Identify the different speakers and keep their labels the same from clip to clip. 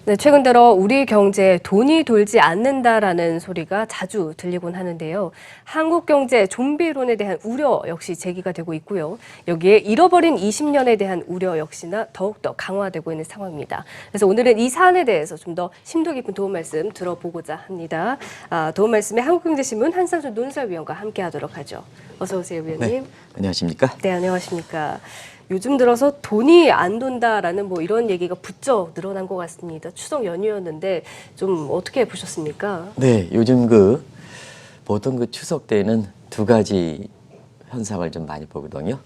Speaker 1: 네, 최근 들어 우리 경제에 돈이 돌지 않는다라는 소리가 자주 들리곤 하는데요. 한국 경제 좀비론에 대한 우려 역시 제기가 되고 있고요. 여기에 잃어버린 20년에 대한 우려 역시나 더욱더 강화되고 있는 상황입니다. 그래서 오늘은 이 사안에 대해서 좀 더 심도 깊은 도움 말씀 들어보고자 합니다. 도움 말씀에 한국경제신문 한상준 논설위원과 함께하도록 하죠. 어서 오세요, 위원님.
Speaker 2: 네, 안녕하십니까?
Speaker 1: 네, 안녕하십니까. 요즘 들어서 돈이 안 돈다라는 뭐 이런 얘기가 부쩍 늘어난 것 같습니다. 추석 연휴였는데 좀 어떻게 보셨습니까?
Speaker 2: 네, 요즘 보통 추석 때는 두 가지 현상을 좀 많이 보거든요.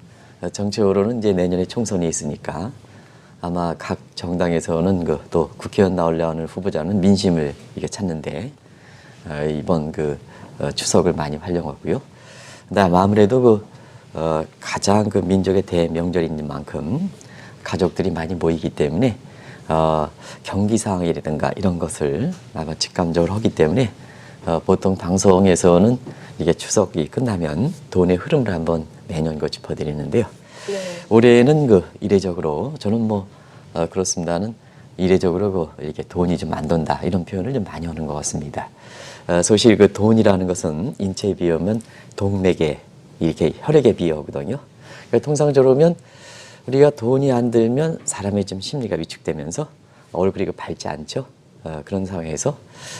Speaker 2: 정치적으로는 이제 내년에 총선이 있으니까 아마 각 정당에서는 또 국회의원 나오려는 후보자는 민심을 이게 찾는데 이번 추석을 많이 활용하고요. 그다음 아무래도 가장 민족의 대명절인 만큼 가족들이 많이 모이기 때문에 경기 상황이라든가 이런 것을 아마 직감적으로 하기 때문에 보통 방송에서는 이게 추석이 끝나면 돈의 흐름을 한번 매년 짚어드리는데요.
Speaker 1: 네.
Speaker 2: 올해는 이례적으로 저는 그렇습니다는 이례적으로 이렇게 돈이 좀 안 돈다 이런 표현을 좀 많이 하는 것 같습니다. 사실 돈이라는 것은 인체에 비하면 동맥에 이렇게 혈액에 비하거든요. 그러니까 통상적으로 보면 우리가 돈이 안 들면 사람의 좀 심리가 위축되면서 얼굴이 밝지 않죠. 그런 상황에서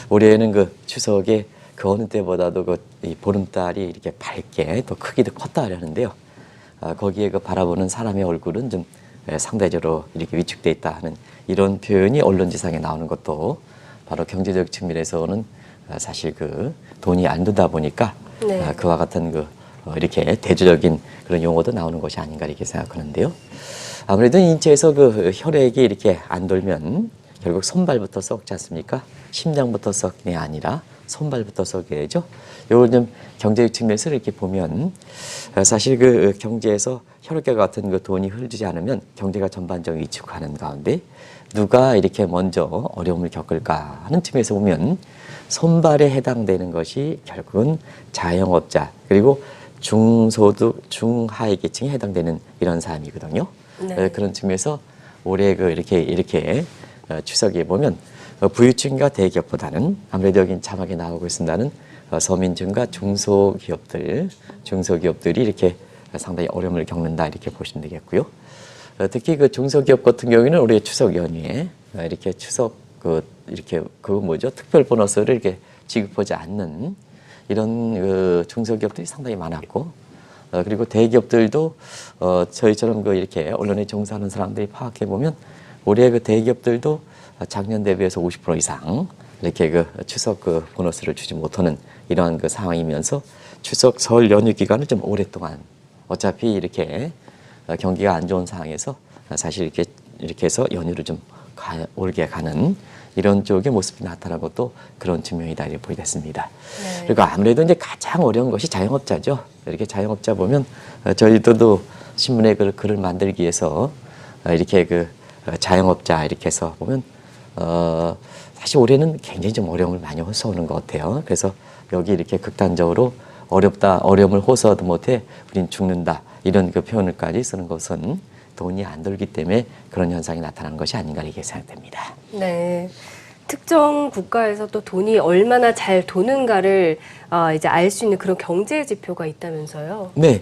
Speaker 2: 올해는 추석에 어느 때보다도 이 보름달이 이렇게 밝게 또 크기도 컸다 하는데요. 거기에 바라보는 사람의 얼굴은 좀 상대적으로 이렇게 위축돼 있다 하는 이런 표현이 언론지상에 나오는 것도 바로 경제적 측면에서는 사실 돈이 안 들다 보니까
Speaker 1: 네.
Speaker 2: 그와 같은 이렇게 대조적인 그런 용어도 나오는 것이 아닌가 이렇게 생각하는데요. 아무래도 인체에서 혈액이 이렇게 안 돌면 결국 손발부터 썩지 않습니까? 심장부터 썩이 아니라 손발부터 썩게 되죠. 이걸 좀 경제적 측면에서 이렇게 보면 사실 경제에서 혈액과 같은 돈이 흐르지 않으면 경제가 전반적으로 위축하는 가운데 누가 이렇게 먼저 어려움을 겪을까 하는 측면에서 보면 손발에 해당되는 것이 결국은 자영업자 그리고 중소득, 중하위 계층에 해당되는 이런 사람이거든요.
Speaker 1: 네.
Speaker 2: 그런 측면에서 올해 이렇게 추석에 보면 부유층과 대기업보다는 아무래도 여기 자막에 나오고 있습니다는 서민층과 중소기업들이 이렇게 상당히 어려움을 겪는다 이렇게 보시면 되겠고요. 특히 중소기업 같은 경우에는 올해 추석 연휴에 이렇게 추석 이렇게 특별 보너스를 이렇게 지급하지 않는 이런 중소기업들이 상당히 많았고 그리고 대기업들도 저희처럼 이렇게 언론에 종사하는 사람들이 파악해 보면 올해 대기업들도 작년 대비해서 50% 이상 이렇게 추석 보너스를 주지 못하는 이러한 상황이면서 추석 설 연휴 기간을 좀 오랫동안 어차피 이렇게 경기가 안 좋은 상황에서 사실 이렇게 해서 연휴를 좀 올게 가는 이런 쪽의 모습이 나타난 것도 그런 측면이다 이렇게 보이겠습니다.
Speaker 1: 네.
Speaker 2: 그리고 아무래도 이제 가장 어려운 것이 자영업자죠. 이렇게 자영업자 보면 저희들도 신문에 글을 만들기 위해서 이렇게 자영업자 이렇게 해서 보면 사실 올해는 굉장히 좀 어려움을 많이 호소하는 것 같아요. 그래서 여기 이렇게 극단적으로 어려움을 호소하도 못해 우린 죽는다 이런 표현을까지 쓰는 것은 돈이 안 돌기 때문에 그런 현상이 나타나는 것이 아닌가 이렇게 생각됩니다.
Speaker 1: 네. 특정 국가에서 또 돈이 얼마나 잘 도는가를 이제 알 수 있는 그런 경제 지표가 있다면서요?
Speaker 2: 네.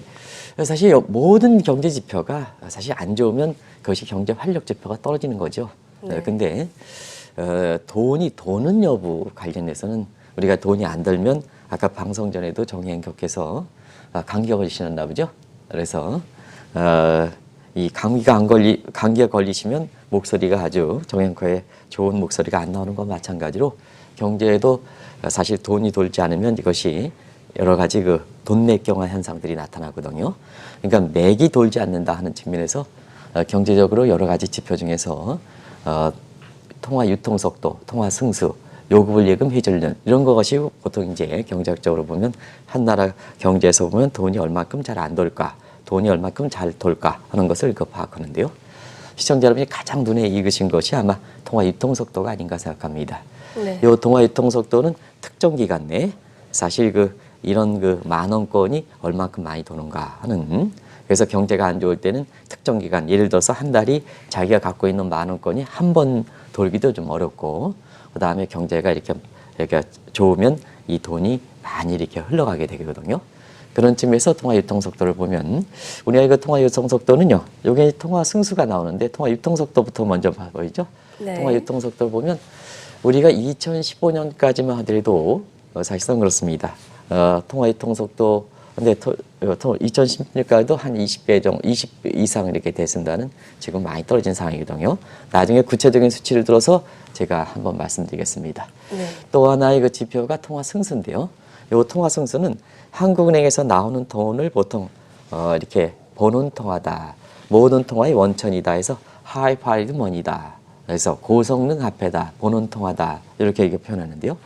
Speaker 2: 사실 모든 경제 지표가 사실 안 좋으면 그것이 경제 활력 지표가 떨어지는 거죠.
Speaker 1: 네.
Speaker 2: 근데 돈이 도는 여부 관련해서는 우리가 돈이 안 들면 아까 방송 전에도 정혜인께서 감기가 걸리시나 보죠. 그래서 이 감기가 걸리시면 목소리가 아주 정형과의 좋은 목소리가 안 나오는 것과 마찬가지로 경제에도 사실 돈이 돌지 않으면 이것이 여러 가지 돈맥경화 현상들이 나타나거든요. 그러니까 맥이 돌지 않는다 하는 측면에서 경제적으로 여러 가지 지표 중에서 통화 유통 속도, 통화 승수, 요구불 예금 회전율 이런 것이 보통 이제 경제학적으로 보면 한 나라 경제에서 보면 돈이 얼마큼 잘 안 돌까, 돈이 얼마큼 잘 돌까 하는 것을 파악하는데요. 시청자 여러분이 가장 눈에 익으신 것이 아마 통화 유통 속도가 아닌가 생각합니다.
Speaker 1: 네.
Speaker 2: 이 통화 유통 속도는 특정 기간 내에 사실 이런 만 원권이 얼마큼 많이 도는가 하는 그래서 경제가 안 좋을 때는 특정 기간, 예를 들어서 한 달이 자기가 갖고 있는 10,000원권이 한 번 돌기도 좀 어렵고, 그 다음에 경제가 이렇게 좋으면 이 돈이 많이 이렇게 흘러가게 되거든요. 그런 측면에서 통화 유통 속도를 보면, 우리가 이거 통화 유통 속도는요, 여기 통화 승수가 나오는데 통화 유통 속도부터 먼저 보이죠?
Speaker 1: 네.
Speaker 2: 통화 유통 속도를 보면 우리가 2015년까지만 하더라도 사실상 그렇습니다. 통화 유통 속도 근데 2016년까지도 한 20배 정도, 20 이상 이렇게 됐습니다는 지금 많이 떨어진 상황이거든요. 나중에 구체적인 수치를 들어서 제가 한번 말씀드리겠습니다.
Speaker 1: 네.
Speaker 2: 또 하나의 그 지표가 통화 승수인데요. 이 통화 승수는 한국은행에서 나오는 돈을 보통 이렇게 보는 통화다, 모든 통화의 원천이다 해서 하이 파이드 머니다. 그래서 고성능 화폐다, 보는 통화다, 이렇게 표현하는데요.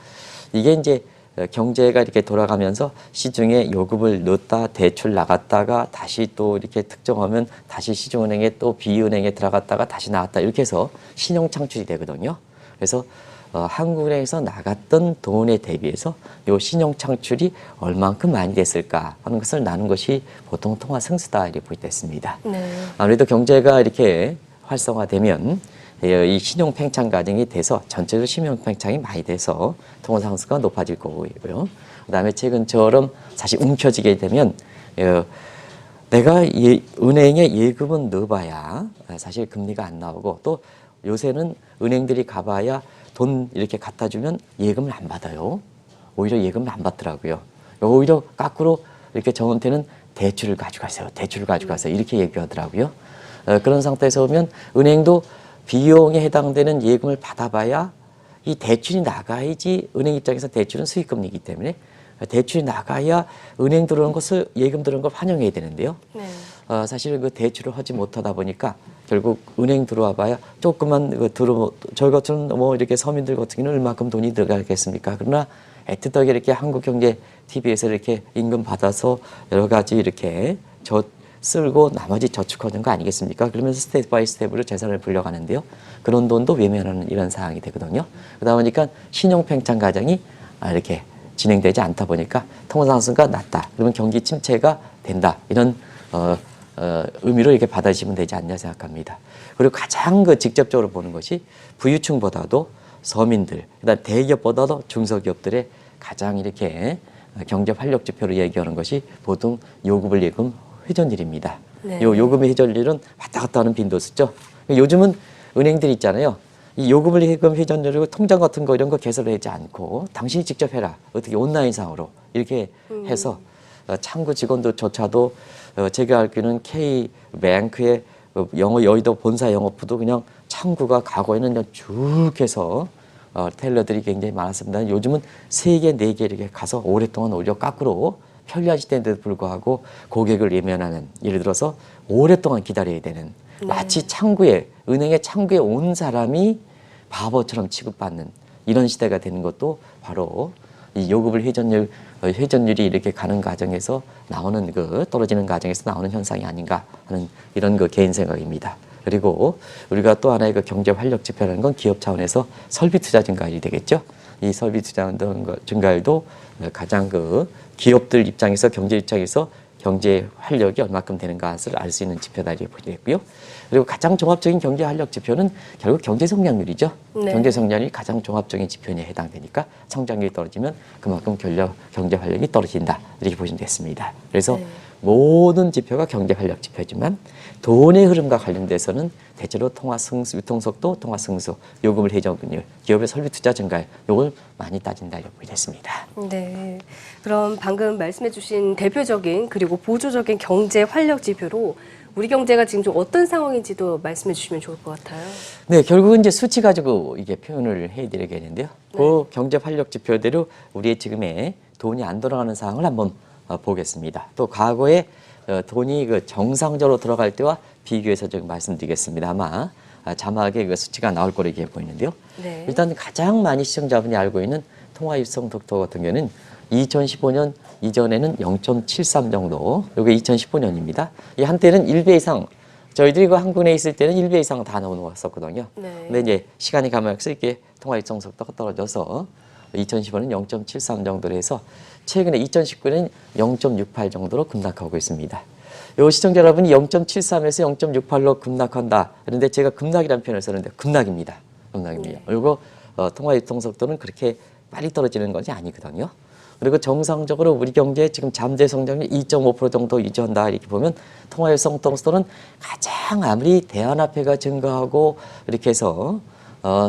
Speaker 2: 이게 이제 경제가 이렇게 돌아가면서 시중에 요금을 넣었다 대출 나갔다가 다시 또 이렇게 특정하면 다시 시중은행에 또 비은행에 들어갔다가 다시 나왔다, 이렇게 해서 신용 창출이 되거든요. 그래서 한국은행에서 나갔던 돈에 대비해서 요 신용 창출이 얼만큼 많이 됐을까 하는 것을 나눈 것이 보통 통화 승수다, 이렇게 보겠습니다.
Speaker 1: 네. 아무래도
Speaker 2: 아무래도 경제가 이렇게 활성화되면 이 신용 팽창 과정이 돼서 전체적으로 신용 팽창이 많이 돼서 통화 상수가 높아질 거고요. 그다음에 최근처럼 사실 움켜쥐게 되면 내가 은행에 예금은 넣어봐야 사실 금리가 안 나오고, 또 요새는 은행들이 가봐야 돈 이렇게 갖다 주면 예금을 안 받아요. 오히려 예금을 안 받더라고요. 오히려 거꾸로 이렇게 저한테는 대출을 가져가세요. 대출을 가져가세요. 이렇게 얘기하더라고요. 그런 상태에서 보면 은행도 비용에 해당되는 예금을 받아봐야 이 대출이 나가야지, 은행 입장에서 대출은 수익금리이기 때문에 대출이 나가야 은행 들어오는 것을, 예금 들어오는 걸 환영해야 되는데요.
Speaker 1: 네.
Speaker 2: 사실은 그 대출을 하지 못하다 보니까 결국 은행 들어와 봐야 조금만 저희 같은 뭐 이렇게 서민들 같은 경우는 얼마큼 돈이 들어가겠습니까? 그러나 애틋하게 이렇게 한국경제 TV에서 이렇게 임금 받아서 여러 가지 이렇게 쓸고 나머지 저축하는 거 아니겠습니까? 그러면서 스텝 바이 스텝으로 재산을 불려가는데요. 그런 돈도 외면하는 이런 상황이 되거든요. 그러다 보니까 신용 팽창 과정이 이렇게 진행되지 않다 보니까 통화 상승가 낮다, 그러면 경기 침체가 된다, 이런 의미로 이렇게 받아주시면 되지 않냐 생각합니다. 그리고 가장 직접적으로 보는 것이 부유층보다도 서민들, 그다음 대기업보다도 중소기업들의 가장 이렇게 경제 활력 지표로 얘기하는 것이 보통 요금을 예금 회전율입니다.
Speaker 1: 네.
Speaker 2: 요 요금의 회전율은 왔다 갔다 하는 빈도수죠. 요즘은 은행들 있잖아요. 이 요금을 예금 회전율이고 통장 같은 거 이런 거 개설하지 않고 당신이 직접 해라, 어떻게 온라인상으로 이렇게 해서 창구 직원들조차도 제가 알기로는 K뱅크의 여의도 본사 영업부도 그냥 창구가 과거에는 그냥 쭉 해서 텔러들이 굉장히 많았습니다. 요즘은 3개, 4개 이렇게 가서 오랫동안 오히려 거꾸로 편리하실 때인데도 불구하고 고객을 외면하는, 예를 들어서 오랫동안 기다려야 되는, 마치 창구에, 은행의 창구에 온 사람이 바보처럼 취급받는 이런 시대가 되는 것도 바로 이 요금을 회전율이 이렇게 가는 과정에서 나오는 떨어지는 과정에서 나오는 현상이 아닌가 하는 이런 개인 생각입니다. 그리고 우리가 또 하나의 경제 활력 지표라는 건 기업 차원에서 설비 투자 증가율이 되겠죠. 이 설비 투자 증가율도 가장 기업들 입장에서, 경제 입장에서 경제 활력이 얼마큼 되는가를 알 수 있는 지표다, 이렇게 보겠고요. 그리고 가장 종합적인 경제 활력 지표는 결국 경제 성장률이죠.
Speaker 1: 네.
Speaker 2: 경제 성장률이 가장 종합적인 지표에 해당되니까 성장률이 떨어지면 그만큼 경제 활력이 떨어진다, 이렇게 보시면 되겠습니다. 그래서
Speaker 1: 네.
Speaker 2: 모든 지표가 경제 활력 지표지만 돈의 흐름과 관련돼서는 대체로 통화 승수, 유통 속도, 통화 승수, 요금을 회전율, 기업의 설비 투자 증가율, 요걸 많이 따진다, 이렇게 보겠습니다.
Speaker 1: 네. 그럼 방금 말씀해주신 대표적인 그리고 보조적인 경제 활력 지표로 우리 경제가 지금 좀 어떤 상황인지도 말씀해 주시면 좋을 것 같아요.
Speaker 2: 네, 결국은 이제 수치 가지고 이게 표현을 해드리겠는데요. 그 경제 활력 지표대로 우리의 지금의 돈이 안 돌아가는 상황을 한번 보겠습니다. 또 과거에 돈이 정상적으로 들어갈 때와 비교해서 좀 말씀드리겠습니다. 아마 자막에 수치가 나올 거로 이렇게 보이는데요.
Speaker 1: 네.
Speaker 2: 일단 가장 많이 시청자분이 알고 있는 통화 유성 속도 같은 경우는 2015년 이전에는 0.73 정도, 이게 2015년입니다. 이 한때는 1배 이상, 저희들이 한국에 있을 때는 1배 이상 다 넘어왔었거든요.
Speaker 1: 네.
Speaker 2: 근데 이제 시간이 가면서 이렇게 통화 유성 속도가 떨어져서 2015년 0.73 정도로 해서 최근에 2019년 0.68 정도로 급락하고 있습니다. 요 시청자 여러분이 0.73에서 0.68로 급락한다. 그런데 제가 급락이라는 표현을 썼는데 급락입니다. 급락입니다.
Speaker 1: 네.
Speaker 2: 그리고 통화 유통 속도는 그렇게 빨리 떨어지는 것이 아니거든요. 그리고 정상적으로 우리 경제 지금 잠재 성장률 2.5% 정도 유지한다 이렇게 보면 통화 유통 속도는 가장 아무리 대안화폐가 증가하고 이렇게 해서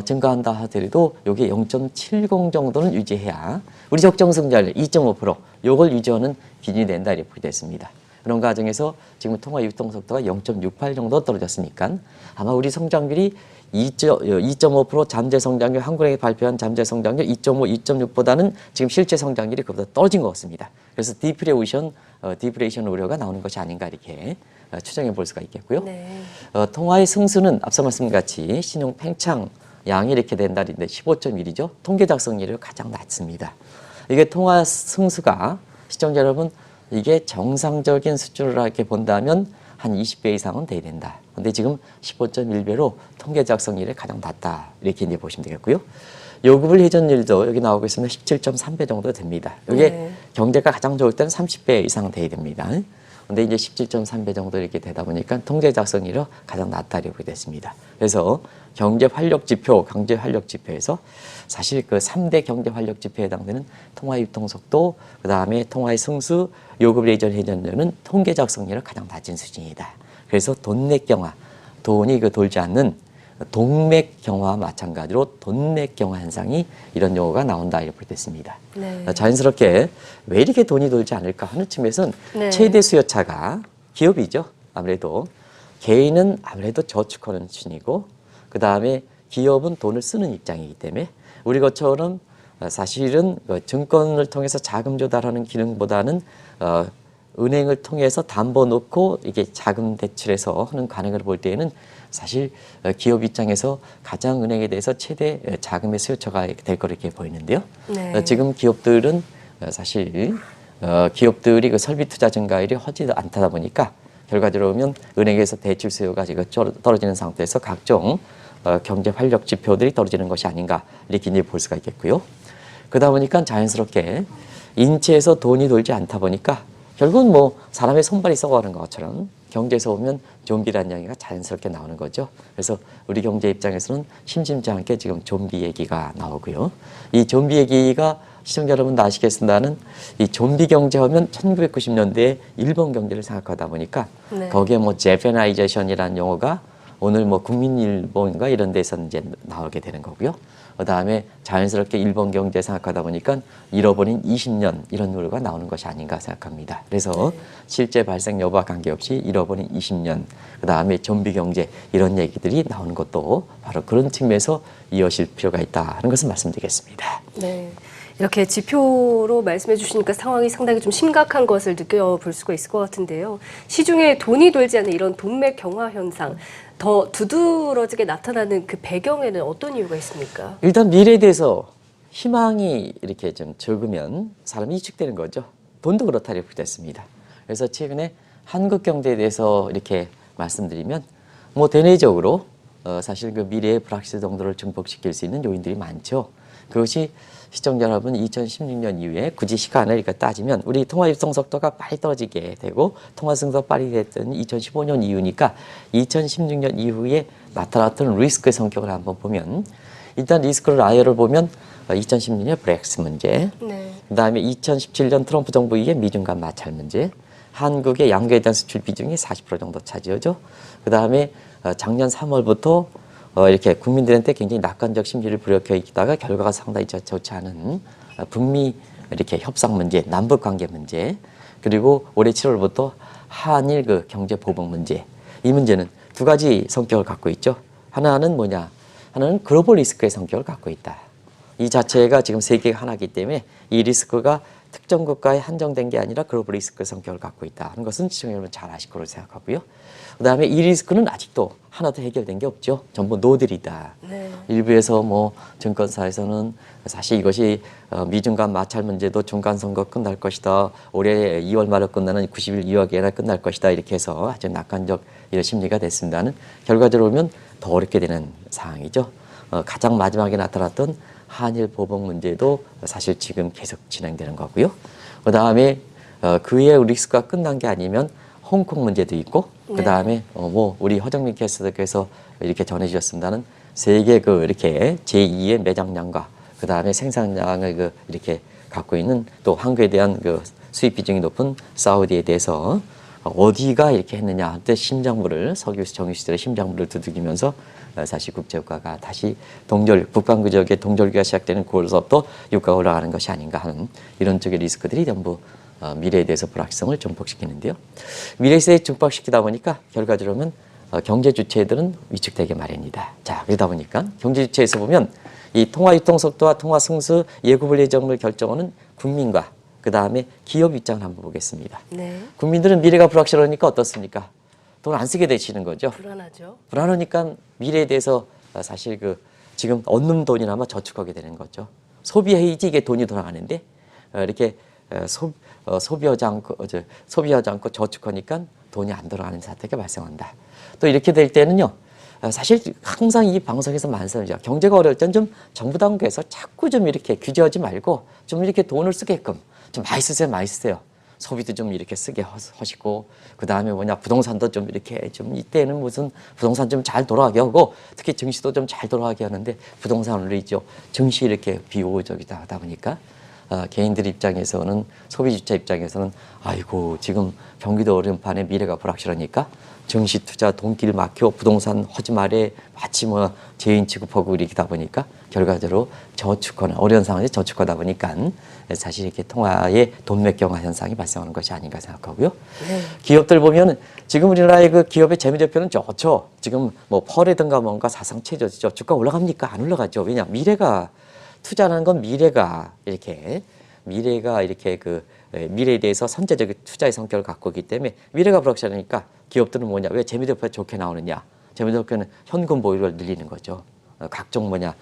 Speaker 2: 증가한다 하더라도 요게 0.70 정도는 유지해야 우리 적정 성장률 2.5% 요걸 유지하는 기준이 된다 이렇게 됐습니다. 그런 과정에서 지금 통화 유통 속도가 0.68 정도 떨어졌으니까 아마 우리 성장률이 2.5% 잠재 성장률, 한국은행이 발표한 잠재 성장률 2.5, 2.6보다는 지금 실제 성장률이 그보다 떨어진 것 같습니다. 그래서 디프레이션 우려가 나오는 것이 아닌가 이렇게 추정해 볼 수가 있겠고요.
Speaker 1: 네.
Speaker 2: 통화의 승수는 앞서 말씀같이 신용 팽창 양이 이렇게 된다는데 15.1이죠. 통계 작성률이 가장 낮습니다. 이게 통화 승수가 시청자 여러분 이게 정상적인 수준으로 이렇게 본다면 한 20배 이상은 돼야 된다. 근데 지금 15.1배로 통계 작성률이 가장 낮다. 이렇게 이제 보시면 되겠고요. 요구불 회전율도 여기 나오고 있습니다. 17.3배 정도 됩니다. 이게
Speaker 1: 네.
Speaker 2: 경제가 가장 좋을 때는 30배 이상 돼야 됩니다. 근데 이제 17.3배 정도 이렇게 되다 보니까 통계 작성률이 가장 낮다 이렇게 됐습니다. 그래서 경제 활력 지표에서 사실 그 3대 경제 활력 지표에 해당되는 통화 유통 속도, 그 다음에 통화의 승수, 요금 예전 회전율은 통계 작성률이 가장 낮은 수준이다. 그래서 돈맥 경화, 돈이 돌지 않는 동맥 경화와 마찬가지로 돈맥 경화 현상이 이런 용어가 나온다 이렇게 됐습니다.
Speaker 1: 네.
Speaker 2: 자연스럽게 왜 이렇게 돈이 돌지 않을까 하는 측면에서는
Speaker 1: 네.
Speaker 2: 최대 수요차가 기업이죠. 아무래도 개인은 아무래도 저축하는 수준이고 그 다음에 기업은 돈을 쓰는 입장이기 때문에 우리 것처럼 사실은 증권을 통해서 자금 조달하는 기능보다는 은행을 통해서 담보 놓고 이게 자금 대출해서 하는 관행을 볼 때에는 사실 기업 입장에서 가장 은행에 대해서 최대 자금의 수요처가 될 거로 이렇게 보이는데요.
Speaker 1: 네.
Speaker 2: 지금 기업들은 사실 기업들이 그 설비 투자 증가율이 허지도 않다 보니까 결과적으로 보면 은행에서 대출 수요가 지금 떨어지는 상태에서 각종 경제 활력 지표들이 떨어지는 것이 아닌가 이렇게 이제 볼 수가 있겠고요. 그러다 보니까 자연스럽게 인체에서 돈이 돌지 않다 보니까 결국은 뭐 사람의 손발이 썩어가는 것처럼 경제에서 보면 좀비라는 얘기가 자연스럽게 나오는 거죠. 그래서 우리 경제 입장에서는 심심치 않게 지금 좀비 얘기가 나오고요. 이 좀비 얘기가 시청자 여러분도 아시겠습니다는 이 좀비 경제 하면 1990년대에 일본 경제를 생각하다 보니까
Speaker 1: 네.
Speaker 2: 거기에 뭐 제페나이제이션이라는 용어가 오늘 뭐 국민일보인가 이런 데서 이제 나오게 되는 거고요. 그다음에 자연스럽게 일본 경제 생각하다 보니까 잃어버린 20년 이런 노래가 나오는 것이 아닌가 생각합니다. 그래서 실제 발생 여부와 관계없이 잃어버린 20년, 그다음에 좀비 경제 이런 얘기들이 나오는 것도 바로 그런 측면에서 이어질 필요가 있다 하는 것을 말씀드리겠습니다.
Speaker 1: 네. 이렇게 지표로 말씀해 주시니까 상황이 상당히 좀 심각한 것을 느껴볼 수가 있을 것 같은데요. 시중에 돈이 돌지 않는 이런 돈맥 경화 현상, 더 두드러지게 나타나는 그 배경에는 어떤 이유가 있습니까?
Speaker 2: 일단 미래에 대해서 희망이 이렇게 좀 적으면 사람이 위축되는 거죠. 돈도 그렇다 이렇게 됐습니다. 그래서 최근에 한국 경제에 대해서 이렇게 말씀드리면 뭐 대내적으로 사실 그 미래의 불확실 정도를 증폭시킬 수 있는 요인들이 많죠. 그것이 시청자 여러분 2016년 이후에 굳이 시간을 이렇게 따지면 우리 통화 유통 속도가 빨리 떨어지게 되고 통화 승소가 빨리 됐던 2015년 이후니까 2016년 이후에 나타났던 리스크의 성격을 한번 보면 일단 리스크를 아예를 보면 2016년 브렉스 문제,
Speaker 1: 네.
Speaker 2: 그다음에 2017년 트럼프 정부 이후에 미중 간 마찰 문제, 한국의 양극에 대한 수출 비중이 40% 정도 차지하죠. 그다음에 작년 3월부터 이렇게 국민들한테 굉장히 낙관적 심리를 불러켜 있다가 결과가 상당히 좋지 않은 북미 이렇게 협상 문제, 남북 관계 문제, 그리고 올해 7월부터 한일 그 경제 보복 문제. 이 문제는 두 가지 성격을 갖고 있죠. 하나는 뭐냐? 하나는 글로벌 리스크의 성격을 갖고 있다. 이 자체가 지금 세계가 하나이기 때문에 이 리스크가 특정 국가에 한정된 게 아니라 글로벌 리스크 성격을 갖고 있다 하는 것은 시청자 여러분 잘 아실 거로 생각하고요. 그다음에 이 리스크는 아직도 하나도 해결된 게 없죠. 전부 노들이다.
Speaker 1: 네.
Speaker 2: 일부에서 뭐 증권사에서는 사실 이것이 미중 간 마찰 문제도 중간 선거 끝날 것이다. 올해 2월 말에 끝나는 90일 2월 안에 끝날 것이다. 이렇게 해서 아주 낙관적 이런 심리가 됐습니다는 결과적으로 보면 더 어렵게 되는 상황이죠. 가장 마지막에 나타났던 한일 보복 문제도 사실 지금 계속 진행되는 거고요. 그다음에 그의 리스크가 끝난 게 아니면 홍콩 문제도 있고 그 다음에 뭐 우리 허정민 캐스터께서 이렇게 전해주셨습니다는 세계 그 이렇게 제2의 매장량과 그 다음에 생산량을 그 이렇게 갖고 있는 또 한국에 대한 그 수입 비중이 높은 사우디에 대해서 어디가 이렇게 했느냐 그때 심장부를 석유 정유 시절의 심장부를 두들기면서 사실 국제유가가 다시 북방구적의 동절기가 시작되는 9월서부터 유가가 올라가는 것이 아닌가 하는 이런 쪽의 리스크들이 전부 미래에 대해서 불확실성을 증폭시키는데요. 미래에 증폭시키다 보니까 결과적으로는 경제 주체들은 위축되게 마련이다. 자, 그러다 보니까 경제 주체에서 보면 이 통화 유통 속도와 통화 승수 예고불 예정을 결정하는 국민과 그 다음에 기업 입장을 한번 보겠습니다.
Speaker 1: 네.
Speaker 2: 국민들은 미래가 불확실하니까 어떻습니까? 돈 안 쓰게 되시는 거죠.
Speaker 1: 불안하죠.
Speaker 2: 불안하니까 미래에 대해서 사실 그 지금 얻는 돈이나마 저축하게 되는 거죠. 소비해야지 이게 돈이 돌아가는데 이렇게 소비하지 않고 저축하니까 돈이 안 돌아가는 사태가 발생한다. 또 이렇게 될 때는요. 사실 항상 이 방송에서 말씀드리죠. 경제가 어려울 땐 좀 정부 당국에서 자꾸 좀 이렇게 규제하지 말고 좀 이렇게 돈을 쓰게끔 좀 많이 쓰세요, 많이 쓰세요. 소비도 좀 이렇게 쓰게 하시고 그 다음에 뭐냐 부동산도 좀 이렇게 좀 이때는 무슨 부동산 좀 잘 돌아가게 하고 특히 증시도 좀 잘 돌아가게 하는데 부동산을 있죠. 증시 이렇게 비호적이다 하다 보니까 개인들 입장에서는 소비주체 입장에서는 아이고 지금 경기도 어려운 판에 미래가 불확실하니까 증시 투자 돈길 막혀 부동산 하지 말에 마치 뭐 죄인 취급하고 이러다 보니까 결과적으로 저축하는 어려운 상황에서 저축하다 보니까 사실 이렇게 통화의 돈맥경화 현상이 발생하는 것이 아닌가 생각하고요. 기업들 보면 지금 우리나라의 그 기업의 재무제표는 좋죠. 지금 뭐 펄이든가 뭔가 사상 최저죠. 주가 올라갑니까? 안 올라가죠. 왜냐 미래가 투자하는 건 미래가 이렇게 그 미래에 대해서 선제적 투자의 성격을 갖고 있기 때문에 미래가 불확실하니까 기업들은 뭐냐 왜 재무제표가 좋게 나오느냐 재무제표는 현금 보유를 늘리는 거죠. 각종 뭐냐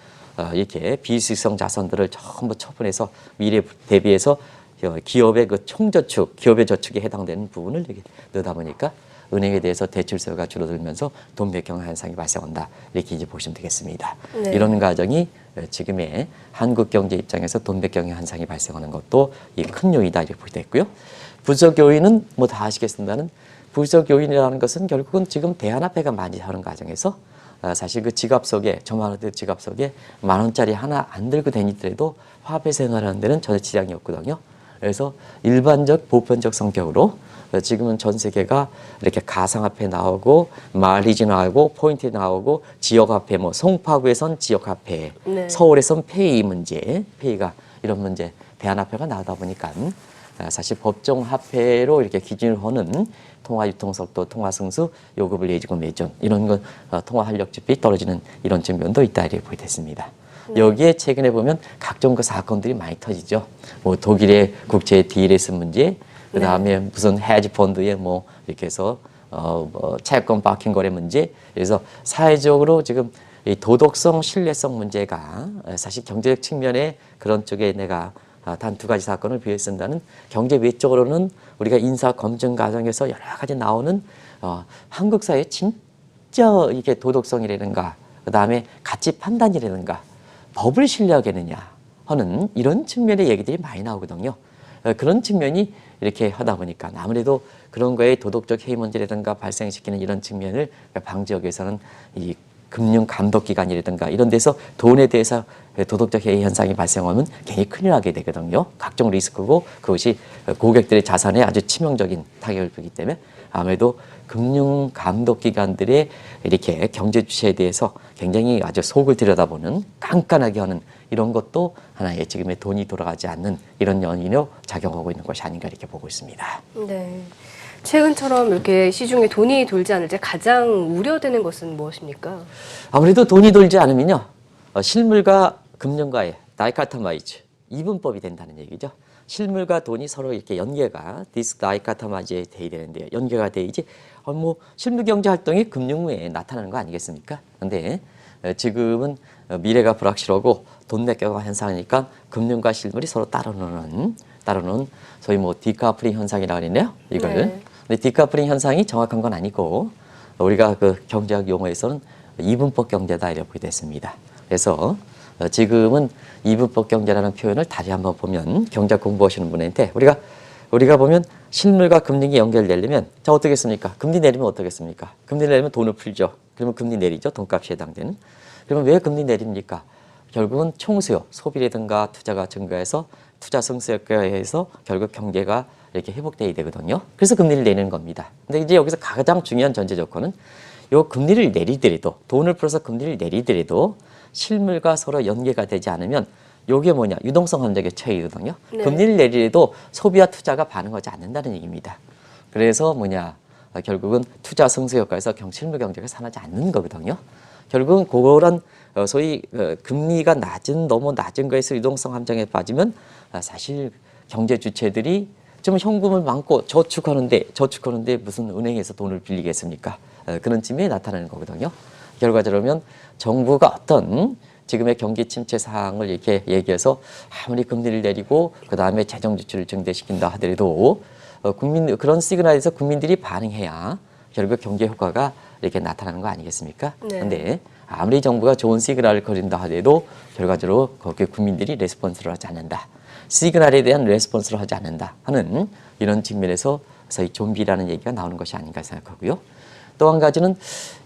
Speaker 2: 이렇게 비수익성 자산들을 전부 처분해서 미래 대비해서 기업의 그 총저축 기업의 저축에 해당되는 부분을 이렇게 넣다 보니까 은행에 대해서 대출세가 줄어들면서 돈 맥경화 현상이 발생한다. 이렇게 이제 보시면 되겠습니다.
Speaker 1: 네.
Speaker 2: 이런 과정이 지금의 한국 경제 입장에서 돈 맥경화 현상이 발생하는 것도 이 큰 요인이다 이렇게 보게 됐고요. 부적 요인은 뭐 다 아시겠습니다는 부적 요인이라는 것은 결국은 지금 대안화폐가 많이 하는 과정에서 사실 그 지갑 속에 저만 원 지갑 속에 10,000원짜리 하나 안 들고 다니더라도 화폐 생활하는 데는 전혀 지장이 없거든요. 그래서 일반적 보편적 성격으로 지금은 전 세계가 이렇게 가상화폐 나오고 마일리지 나오고 포인트 나오고 지역화폐 뭐 송파구에선 지역화폐
Speaker 1: 네.
Speaker 2: 서울에선 페이 문제 페이가 이런 문제 대안화폐가 나오다 보니까 사실 법정 화폐로 이렇게 기준을 하는 통화 유통속도, 통화 승수, 요금을 예지금 예전 이런 건 통화 활력 지표 떨어지는 이런 측면도 있다 이렇게 보게 됐습니다. 여기에 최근에 보면 각종 그 사건들이 많이 터지죠. 뭐 독일의 국제 DLS 문제, 그 다음에 무슨 헤지 펀드에 뭐 이렇게 해서 뭐 채권 박힌 거래 문제. 그래서 사회적으로 지금 이 도덕성, 신뢰성 문제가 사실 경제적 측면에 그런 쪽에 내가 단 2가지 사건을 비했습니다는 경제 외적으로는 우리가 인사 검증 과정에서 여러 가지 나오는 한국 사회 진짜 이게 도덕성이라든가 그 다음에 가치 판단이라든가 법을 신뢰하겠느냐 하는 이런 측면의 얘기들이 많이 나오거든요. 그런 측면이 이렇게 하다 보니까 아무래도 그런 거에 도덕적 해이 문제라든가 발생시키는 이런 측면을 방지하기 위해서는 이 금융 감독 기관이라든가 이런 데서 돈에 대해서 도덕적 해이 현상이 발생하면 굉장히 큰일 나게 되거든요. 각종 리스크고 그것이 고객들의 자산에 아주 치명적인 타격을 주기 때문에 아무래도 금융 감독 기관들의 이렇게 경제 주체에 대해서 굉장히 아주 속을 들여다보는 깐깐하게 하는 이런 것도 하나의 지금의 돈이 돌아가지 않는 이런 연인으로 작용하고 있는 것이 아닌가 이렇게 보고 있습니다.
Speaker 1: 네. 최근처럼 이렇게 시중에 돈이 돌지 않을 때 가장 우려되는 것은 무엇입니까?
Speaker 2: 아무래도 돈이 돌지 않으면요. 실물과 금융과의 다이카타마이즈 이분법이 된다는 얘기죠. 실물과 돈이 서로 이렇게 연계가 다이카타마이즈에 돼야 되는데요. 연계가 돼야지 뭐 실물 경제 활동이 금융에 나타나는 거 아니겠습니까? 근데 지금은 미래가 불확실하고 돈 맥경화 현상이니까 금융과 실물이 서로 따르는 소위 뭐 디카플링 현상이라고 그러네요. 이걸.
Speaker 1: 네.
Speaker 2: 근데 디카플링 현상이 정확한 건 아니고 우리가 그 경제학 용어에서는 이분법 경제다 이렇게 됐습니다. 그래서 지금은 이분법 경제라는 표현을 다시 한번 보면 경제학 공부하시는 분한테 우리가 우리가 보면 실물과 금리가 연결되려면 자 어떻겠습니까? 금리 내리면 어떻겠습니까? 금리 내리면 돈을 풀죠. 그러면 금리 내리죠. 돈값이 해당되는. 그러면 왜 금리 내립니까? 결국은 총수요, 소비라든가 투자가 증가해서 투자 승수효과에 의해서 결국 경제가 이렇게 회복돼야 되거든요. 그래서 금리를 내리는 겁니다. 근데 이제 여기서 가장 중요한 전제 조건은 요 금리를 내리더라도 돈을 풀어서 금리를 내리더라도 실물과 서로 연계가 되지 않으면 요게 뭐냐? 유동성 함정의 처해이거든요.
Speaker 1: 네.
Speaker 2: 금리를 내리더라도 소비와 투자가 반응하지 않는다는 얘기입니다. 그래서 뭐냐? 결국은 투자 승수 효과에서 실물 경제가 살아나지 않는 거거든요. 결국은 그런 소위 금리가 너무 낮은 거에서 유동성 함정에 빠지면 사실 경제 주체들이 좀 현금을 많고 저축하는데 무슨 은행에서 돈을 빌리겠습니까? 그런 쯤에 나타나는 거거든요. 결과적으로 정부가 어떤 지금의 경기 침체 사항을 이렇게 얘기해서 아무리 금리를 내리고 그 다음에 재정 지출을 증대시킨다 하더라도 그런 시그널에서 국민들이 반응해야 결국 경제 효과가 이렇게 나타나는 거 아니겠습니까? 그런데
Speaker 1: 네.
Speaker 2: 아무리 정부가 좋은 시그널을 거린다 하더라도 결과적으로 거기에 국민들이 레스폰스를 하지 않는다. 시그널에 대한 레스폰스를 하지 않는다 하는 이런 측면에서 소위 좀비라는 얘기가 나오는 것이 아닌가 생각하고요. 또 한 가지는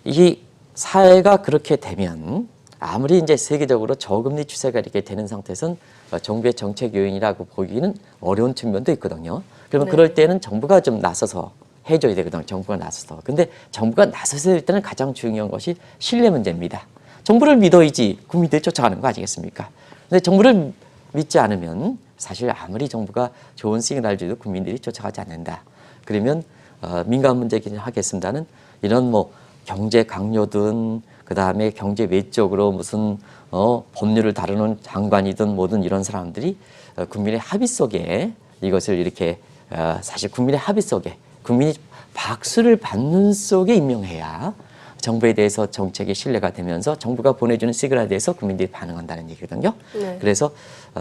Speaker 2: 이 사회가 그렇게 되면 아무리 이제 세계적으로 저금리 추세가 이렇게 되는 상태에서는 정부의 정책 요인이라고 보기는 어려운 측면도 있거든요. 그러면
Speaker 1: 네.
Speaker 2: 그럴 때는 정부가 좀 나서서 해줘야 되거든요. 정부가 나서서. 근데 정부가 나서서 할 때는 가장 중요한 것이 신뢰 문제입니다. 정부를 믿어야지 국민들이 쫓아가는 거 아니겠습니까? 근데 정부를 믿지 않으면 사실 아무리 정부가 좋은 시그널을 줘도 국민들이 쫓아가지 않는다. 그러면 민감 문제긴 하겠습니다는 이런 뭐 경제 강요든 그다음에 경제 외적으로 무슨 법률을 다루는 장관이든 뭐든 이런 사람들이 국민의 합의 속에 이것을 이렇게 사실 국민의 합의 속에 국민이 박수를 받는 속에 임명해야 정부에 대해서 정책이 신뢰가 되면서 정부가 보내주는 시그널에 대해서 국민들이 반응한다는 얘기거든요.
Speaker 1: 네.
Speaker 2: 그래서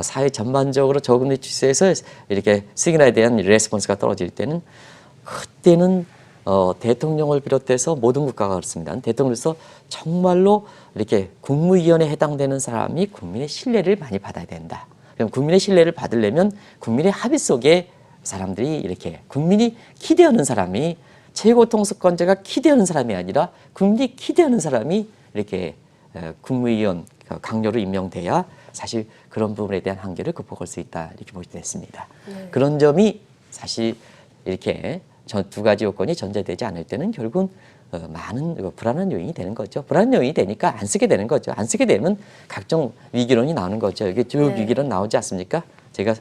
Speaker 2: 사회 전반적으로 저금리 추세에서 이렇게 시그널에 대한 레스폰스가 떨어질 때는 그때는 대통령을 비롯해서 모든 국가가 그렇습니다. 대통령으로서 정말로 이렇게 국무위원회에 해당되는 사람이 국민의 신뢰를 많이 받아야 된다. 그럼 국민의 신뢰를 받으려면 국민의 합의 속에 사람들이 이렇게 국민이 기대하는 사람이 최고 통수권자가 기대하는 사람이 아니라 국민이 기대하는 사람이 이렇게 국무위원 강요로 임명돼야 사실 그런 부분에 대한 한계를 극복할 수 있다 이렇게 보게 됐습니다.
Speaker 1: 네.
Speaker 2: 그런 점이 사실 이렇게 두 가지 요건이 전제되지 않을 때는 결국은 많은 불안한 요인이 되는 거죠. 불안한 요인이 되니까 안 쓰게 되는 거죠. 안 쓰게 되면 각종 위기론이 나오는 거죠. 이게 쭉
Speaker 1: 네.
Speaker 2: 위기론 나오지 않습니까? 제가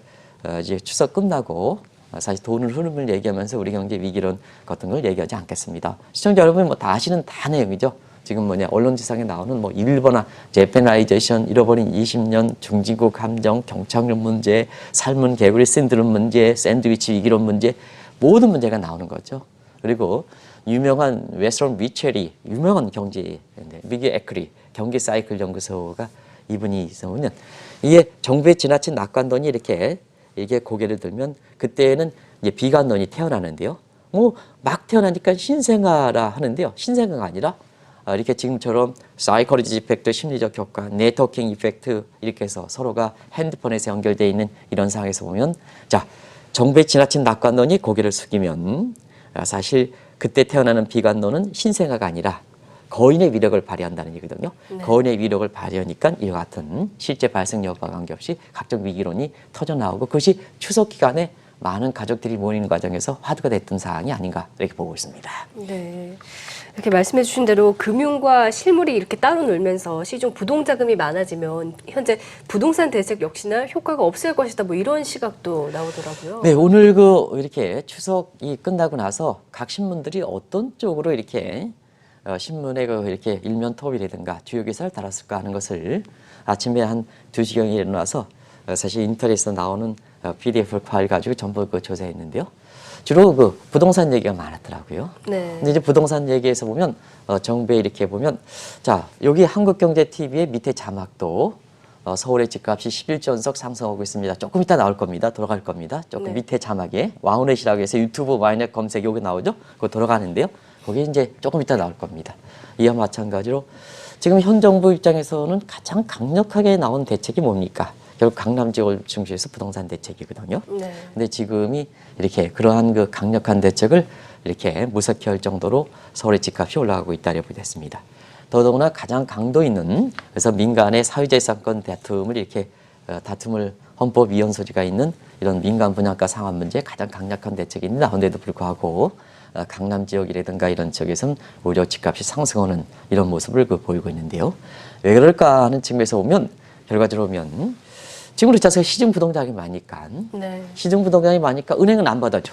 Speaker 2: 이제 추석 끝나고 사실 돈을 흐름을 얘기하면서 우리 경제 위기론 같은 걸 얘기하지 않겠습니다. 시청자 여러분 뭐 다 아시는 다 내용이죠. 지금 언론지상에 나오는 뭐 일본화, 재패나이제이션, 잃어버린 20년, 중진국 함정, 경착륙 문제, 삶은 개구리 신드롬 문제, 샌드위치 위기론 문제 모든 문제가 나오는 거죠. 그리고 유명한 웨스턴 위첼이 유명한 경제 미기 에크리 경기 사이클 연구소가 이분이 있으면 이게 정부의 지나친 낙관론이 이렇게 고개를 들면 그때는 이제 비관론이 태어나는데요. 뭐 막 태어나니까 신생아라 하는데요. 신생아가 아니라 이렇게 지금처럼 사이코로지 이펙트, 심리적 효과, 네트워킹 이펙트 이렇게 해서 서로가 핸드폰에서 연결되어 있는 이런 상황에서 보면 자 정부의 지나친 낙관론이 고개를 숙이면 사실 그때 태어나는 비관론은 신생아가 아니라 거인의 위력을 발휘한다는 얘기거든요.
Speaker 1: 네.
Speaker 2: 거인의 위력을 발휘하니까 이와 같은 실제 발생 여부와 관계없이 각종 위기론이 터져나오고 그것이 추석 기간에 많은 가족들이 모이는 과정에서 화두가 됐던 사항이 아닌가 이렇게 보고 있습니다.
Speaker 1: 네. 이렇게 말씀해 주신 대로 금융과 실물이 이렇게 따로 놀면서 시중 부동자금이 많아지면 현재 부동산 대책 역시나 효과가 없을 것이다. 뭐 이런 시각도 나오더라고요.
Speaker 2: 네, 오늘 이렇게 추석이 끝나고 나서 각 신문들이 어떤 쪽으로 이렇게 신문에 이렇게 일면 톱이라든가 주요 기사를 달았을까 하는 것을 아침에 한 2시경에 일어나서 사실 인터넷에서 나오는 PDF 파일 가지고 전부 조사했는데요. 주로 부동산 얘기가 많았더라고요.
Speaker 1: 네.
Speaker 2: 근데 이제 부동산 얘기에서 보면 정부에 이렇게 보면 자 여기 한국경제TV의 밑에 자막도 서울의 집값이 11주 연속 상승하고 있습니다. 조금 이따 나올 겁니다. 돌아갈 겁니다. 조금
Speaker 1: 네.
Speaker 2: 밑에 자막에 와우넷이라고 해서 유튜브 와이넷 검색 여기 나오죠. 그거 돌아가는데요. 거기에 이제 조금 이따 나올 겁니다. 이와 마찬가지로 지금 현 정부 입장에서는 가장 강력하게 나온 대책이 뭡니까? 결국 강남 지역을 중시해서 부동산 대책이거든요.
Speaker 1: 네.
Speaker 2: 근데 지금이 이렇게 그러한 그 강력한 대책을 이렇게 무섭게 할 정도로 서울의 집값이 올라가고 있다고 보겠습니다. 더더구나 가장 강도 있는 그래서 민간의 사유재산권 다툼을 이렇게 다툼을 헌법 위헌 소지가 있는 이런 민간 분양가 상환 문제 가장 강력한 대책이 나온데도 불구하고 강남 지역이라든가 이런 지역에서는 오히려 집값이 상승하는 이런 모습을 보이고 있는데요. 왜 그럴까 하는 측면에서 보면 결과적으로 보면 지금 우리 자체가 시중 부동산이 많으니까
Speaker 1: 네.
Speaker 2: 시중 부동산이 많으니까 은행은 안 받아줘.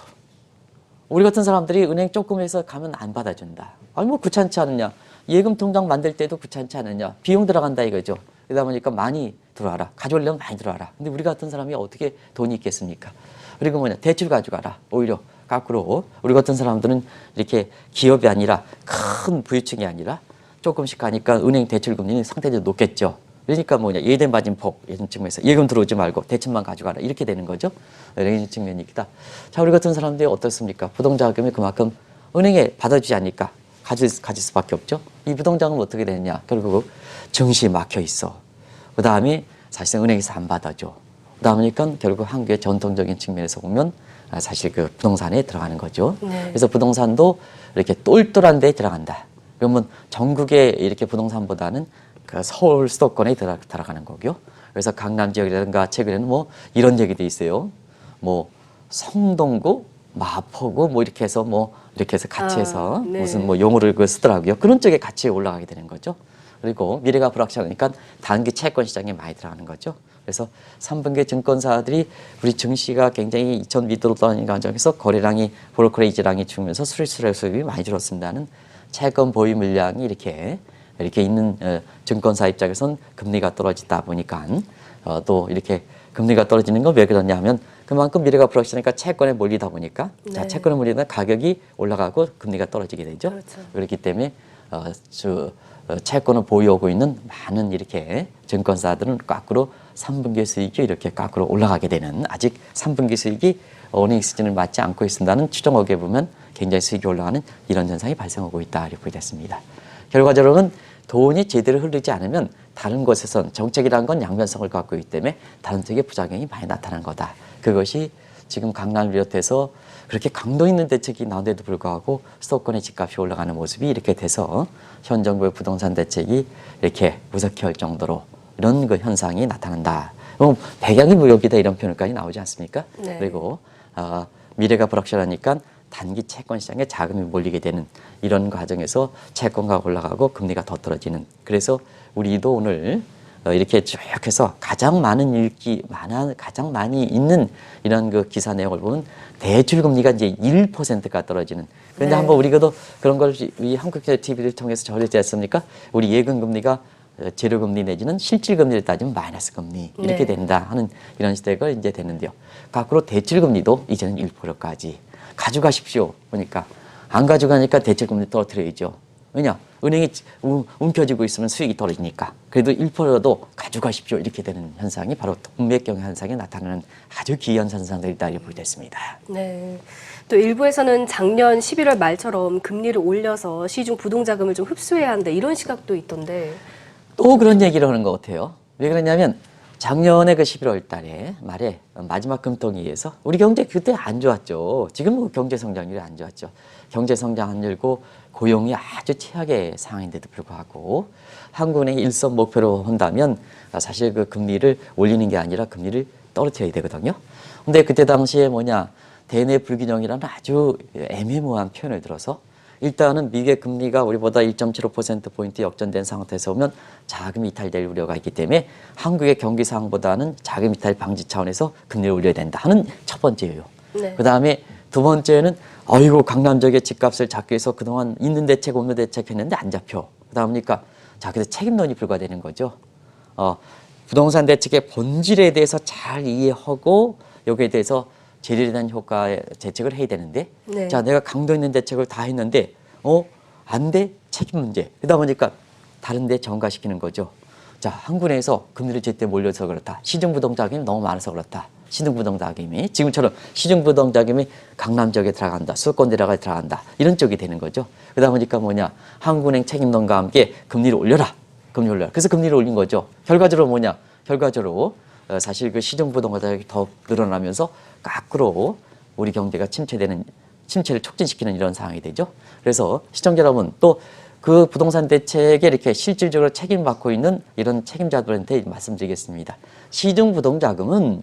Speaker 2: 우리 같은 사람들이 은행 조금 해서 가면 안 받아준다. 아니 뭐 귀찮지 않느냐. 예금 통장 만들 때도 귀찮지 않느냐. 비용 들어간다 이거죠. 그러다 보니까 많이 들어와라. 가져오려면 많이 들어와라. 근데 우리 같은 사람이 어떻게 돈이 있겠습니까? 그리고 뭐냐. 대출 가져가라. 오히려 거꾸로 우리 같은 사람들은 이렇게 기업이 아니라 큰 부유층이 아니라 조금씩 가니까 은행 대출 금리는 상대적으로 높겠죠. 그러니까 뭐냐. 예대인 받은 법 이런 측면에서 예금 들어오지 말고 대출만 가져가라. 이렇게 되는 거죠. 이런 측면이 있다. 자, 우리 같은 사람들이 어떻습니까? 부동자금이 그만큼 은행에 받아주지 않으니까 가질 수밖에 없죠. 이 부동자금은 어떻게 되느냐. 결국 증시에 막혀 있어. 그 다음에 사실상 은행에서 안 받아줘. 그러니까 결국 한국의 전통적인 측면에서 보면 사실 그 부동산에 들어가는 거죠.
Speaker 1: 네.
Speaker 2: 그래서 부동산도 이렇게 똘똘한 데에 들어간다. 그러면 전국의 이렇게 부동산보다는 그 서울 수도권에 들어가는 거고요. 그래서 강남 지역이라든가 최근에는 뭐 이런 얘기도 있어요. 뭐 성동구, 마포구 뭐 이렇게 해서 같이 해서
Speaker 1: 네.
Speaker 2: 무슨 뭐 용어를 쓰더라고요. 그런 쪽에 같이 올라가게 되는 거죠. 그리고 미래가 불확실하니까 단기 채권 시장에 많이 들어가는 거죠. 그래서 3분기 증권사들이 우리 증시가 굉장히 2천 미터로 떨어지는 과정에서 거래량이 브로커레이지량이 줄면서 수수료 수입이 많이 줄었습니다는 채권 보유 물량이 이렇게 있는 증권사 입장에서는 금리가 떨어지다 보니까 또 이렇게 금리가 떨어지는 건 왜 그러냐면 그만큼 미래가 불확실하니까 채권에 몰리다 보니까
Speaker 1: 네.
Speaker 2: 자, 채권에 몰리다 가격이 올라가고 금리가 떨어지게 되죠.
Speaker 1: 그렇죠.
Speaker 2: 그렇기 때문에 채권을 보유하고 있는 많은 이렇게 증권사들은 거꾸로 3분기 수익이 이렇게 거꾸로 올라가게 되는 아직 3분기 수익이 어닝 시즌을 맞지 않고 있습니다는 추정하게 보면 굉장히 수익이 올라가는 이런 현상이 발생하고 있다 이렇게 보겠습니다. 결과적으로는 돈이 제대로 흐르지 않으면 다른 곳에선 정책이라는 건 양면성을 갖고 있기 때문에 다른 쪽에 부작용이 많이 나타난 거다. 그것이 지금 강남을 비롯해서 그렇게 강도 있는 대책이 나온데도 불구하고 수도권의 집값이 올라가는 모습이 이렇게 돼서 현 정부의 부동산 대책이 이렇게 무섭게 할 정도로 이런 그 현상이 나타난다. 배경이 무역이다 이런 표현까지 나오지 않습니까?
Speaker 1: 네.
Speaker 2: 그리고 미래가 불확실하니까 단기 채권 시장에 자금이 몰리게 되는 이런 과정에서 채권가가 올라가고 금리가 더 떨어지는. 그래서 우리도 오늘 이렇게 쭉 해서 가장 가장 많이 있는 이런 그 기사 내용을 보면 대출 금리가 이제 1%가 떨어지는. 그런데
Speaker 1: 네.
Speaker 2: 한번 우리가도 그런 걸 이 한국경제 TV를 통해서 전했지 않습니까? 우리 예금 금리가 제로 금리 내지는 실질 금리를 따지면 마이너스 금리 이렇게
Speaker 1: 네.
Speaker 2: 된다 하는 이런 시대가 이제 됐는데요. 거꾸로 대출 금리도 이제는 1%까지 가져가십시오. 보니까 안 가져가니까 대출 금리 떨어뜨려야죠. 왜냐? 은행이 움켜쥐고 있으면 수익이 떨어지니까. 그래도 1%도 가져가십시오. 이렇게 되는 현상이 바로 동맥경 현상에 나타나는 아주 기이한 현상들이다 이렇게 보겠습니다.
Speaker 1: 네. 또 일부에서는 작년 11월 말처럼 금리를 올려서 시중 부동자금을 좀 흡수해야 한다 이런 시각도 있던데.
Speaker 2: 또 그런 얘기를 하는 것 같아요. 왜 그러냐면 작년에 그 11월 달에 말에 마지막 금통위에서 우리 경제 그때 안 좋았죠. 지금 경제 성장률이 안 좋았죠. 경제 성장 안 늘고 고용이 아주 최악의 상황인데도 불구하고 한국은행이 일선 목표로 한다면 사실 그 금리를 올리는 게 아니라 금리를 떨어뜨려야 되거든요. 근데 그때 당시에 대내 불균형이라는 아주 애매모호한 표현을 들어서 일단은 미국의 금리가 우리보다 1.75%포인트 역전된 상태에서 오면 자금 이탈될 우려가 있기 때문에 한국의 경기 상황보다는 자금 이탈 방지 차원에서 금리를 올려야 된다 하는 첫 번째예요.
Speaker 1: 네.
Speaker 2: 그다음에 두 번째는 아이고 강남 지역의 집값을 잡기 위해서 그동안 있는 대책 없는 대책 했는데 안 잡혀. 그러다 보니까 자 그래서 책임론이 불가되는 거죠. 부동산 대책의 본질에 대해서 잘 이해하고 여기에 대해서 제대로 된 효과의 대책을 해야 되는데
Speaker 1: 네.
Speaker 2: 자 내가 강도 있는 대책을 다 했는데 안 돼? 책임 문제. 그러다 보니까 다른 데 전가시키는 거죠. 자 한국에서 금리를 제때 몰려서 그렇다. 시중부동자금이 너무 많아서 그렇다. 시중부동자금이 지금처럼 시중부동자금이 강남 지역에 들어간다. 수도권 들어간다. 이런 쪽이 되는 거죠. 그러다 보니까 한국은행 책임론과 함께 금리를 올려라. 금리 올려라. 그래서 금리를 올린 거죠. 결과적으로 결과적으로 사실 그 시중부동자가 더 늘어나면서 거꾸로 우리 경제가 침체를 촉진시키는 이런 상황이 되죠. 그래서 시청자 여러분 또 그 부동산 대책에 이렇게 실질적으로 책임받고 있는 이런 책임자들한테 말씀드리겠습니다. 시중부동자금은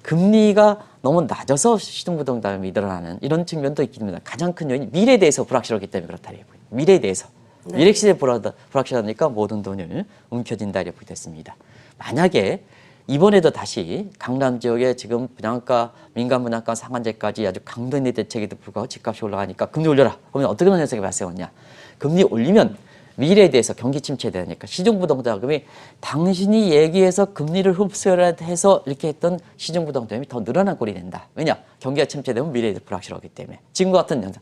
Speaker 2: 금리가 너무 낮아서 시중부동자금이 늘어나는 이런 측면도 있긴 합니다. 가장 큰 요인이 미래에 대해서 불확실하기 때문에 그렇다. 미래에 대해서.
Speaker 1: 네.
Speaker 2: 미래 시대에 불확실하니까 모든 돈을 움켜쥔다 이렇게 됐습니다. 만약에 이번에도 다시 강남 지역에 지금 분양가, 민간 분양가 상한제까지 아주 강도의 대책에도 불구하고 집값이 올라가니까 금리 올려라. 그러면 어떻게 그런 현상이 발생하냐. 금리 올리면 미래에 대해서 경기 침체에 되니까 시중부동자금이 당신이 얘기해서 금리를 흡수해서 이렇게 했던 시중부동자금이 더 늘어난 꼴이 된다. 왜냐? 경기가 침체되면 미래에 대해서 불확실하기 때문에. 지금과 같은 현상.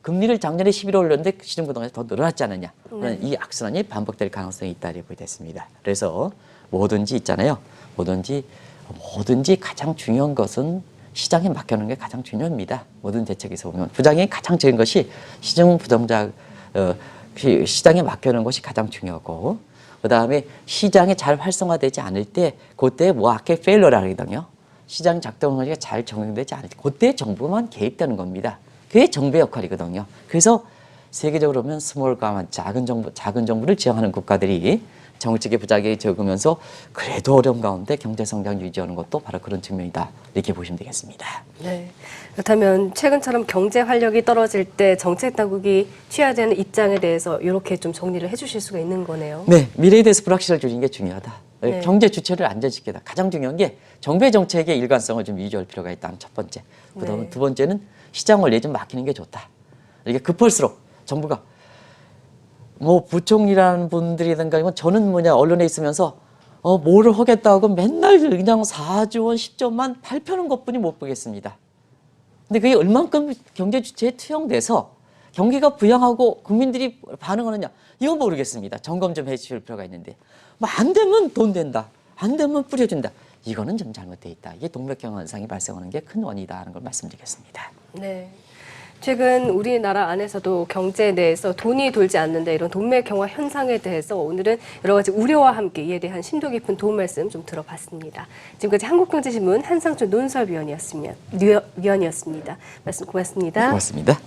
Speaker 2: 금리를 작년에 11월 올렸는데 시중부동산이 더 늘어났지 않느냐. 이 악순환이 반복될 가능성이 있다 이렇게 됐습니다. 그래서 뭐든지 있잖아요. 뭐든지 가장 중요한 것은 시장에 맡겨놓는 게 가장 중요합니다. 모든 대책에서 보면 부장이 가장 적은 것이 시장에 맡겨놓은 것이 가장 중요하고 그 다음에 시장이 잘 활성화되지 않을 때 그때 마켓 페일러라고 하거든요. 시장 작동하기가 잘 적용되지 않을 때 그때 정부만 개입되는 겁니다. 그게 정부의 역할이거든요. 그래서 세계적으로 보면 스몰 가만 작은 정부를 지향하는 국가들이 정책의 부작용이 적으면서 그래도 어려운 가운데 경제 성장 유지하는 것도 바로 그런 측면이다. 이렇게 보시면 되겠습니다.
Speaker 1: 네. 그렇다면 최근처럼 경제 활력이 떨어질 때 정책 당국이 취해야 되는 입장에 대해서 이렇게 좀 정리를 해주실 수가 있는 거네요.
Speaker 2: 네, 미래에 대해서 불확실을 줄이는 게 중요하다.
Speaker 1: 네.
Speaker 2: 경제 주체를 안전시키다. 가장 중요한 게 정부의 정책의 일관성을 좀 유지할 필요가 있다는 첫 번째. 그다음에
Speaker 1: 네.
Speaker 2: 두 번째는 시장 원리에 좀 맡기는 게 좋다. 이게 급할수록 정부가 뭐 부총리라는 분들이든가 이건 저는 언론에 있으면서 뭐를 하겠다고 맨날 그냥 4조 원, 10조 원만 발표하는 것뿐이 못 보겠습니다. 근데 그게 얼만큼 경제 주체에 투영돼서 경기가 부양하고 국민들이 반응하느냐 이건 모르겠습니다. 점검 좀 해주실 필요가 있는데 뭐 안 되면 돈 된다. 안 되면 뿌려준다. 이거는 좀 잘못돼 있다. 이게 동맥경 현상이 발생하는 게 큰 원인이다 하는 걸 말씀드리겠습니다.
Speaker 1: 네. 최근 우리나라 안에서도 경제에 대해서 돈이 돌지 않는다 이런 돈맥경화 현상에 대해서 오늘은 여러 가지 우려와 함께 이에 대한 심도 깊은 도움 말씀 좀 들어봤습니다. 지금까지 한국경제신문 한상준 논설위원이었습니다. 말씀 고맙습니다.
Speaker 2: 고맙습니다.